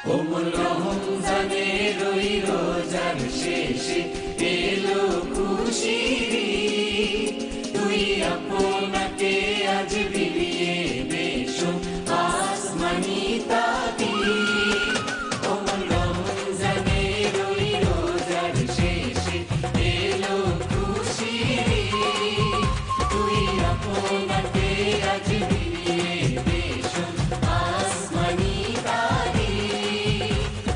কোমল রমজানের ওই রোজার শেষে এলো খুশির ঈদ। তুই আপনাকে আজ বিলিয়ে বেশো আসমানি তাকিদ। কোমল রমজানের ওই রোজার শেষে এলো খুশির ঈদ। তুই আপনাকে আজ বিলিয়ে বেশো আসমানি তাকিদ।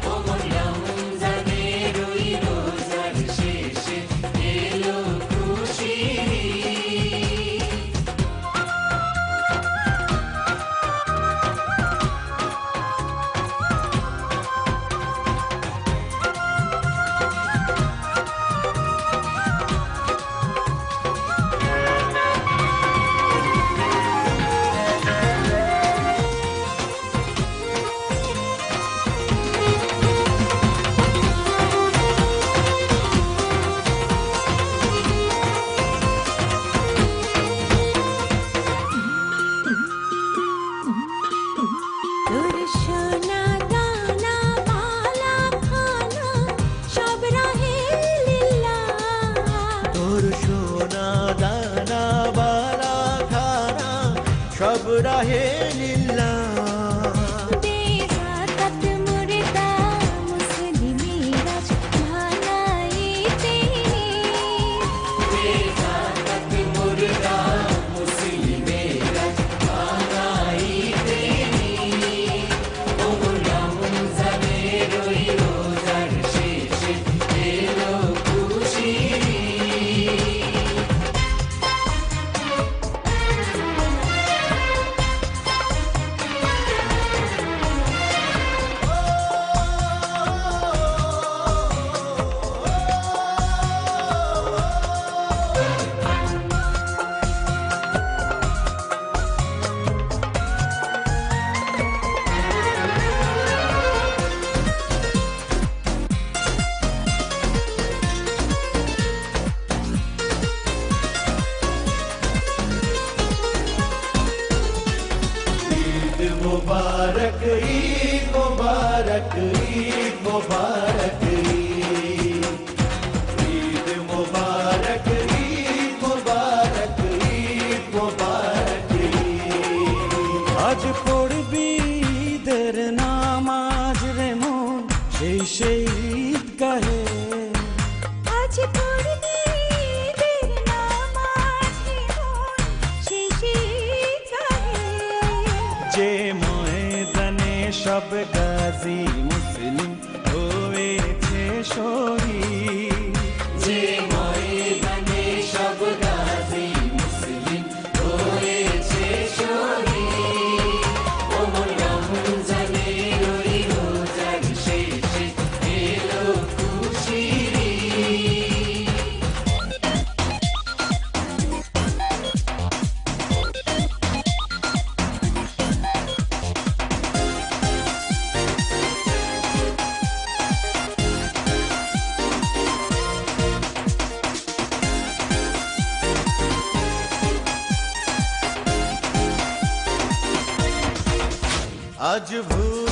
কোমল রমজানের ওই রোজার শেষে এলো খুশির ঈদ। তোর সোনা দানা মালা খানা সব রাহে লিল্লাহ। তোর সোনা দানা বালা খানা সব রাহে লিল্লাহ। দে যাকাত মুর্দা মুসলিমেরা ভালাইতে বেজাকাত মুর্দা মুসলিমেরা বানাইতে ঈদ। কোমল রমজানের ওই রোজার শেষে এলো খুশির ঈদ। ईद मुबारक ईद मुबारक ईद मुबारक ईद मुबारक ईद मुबारक ईद मुबारक আজ পড়বি ঈদের নামাজ রে মন সেই সেই ঈদ গাহে। আজ পড়বি ঈদের নামাজ রে মন শেষে গাহে। যে ময়দানে সব গাজী মুসলিম হয়েছে শহীদ। যে ময়দানে সব গাজী মুসলিম হয়েছে শহীদ। কোমল রমজানের ওই রোজার শেষে এলো খুশির ঈদ। আজ ভুল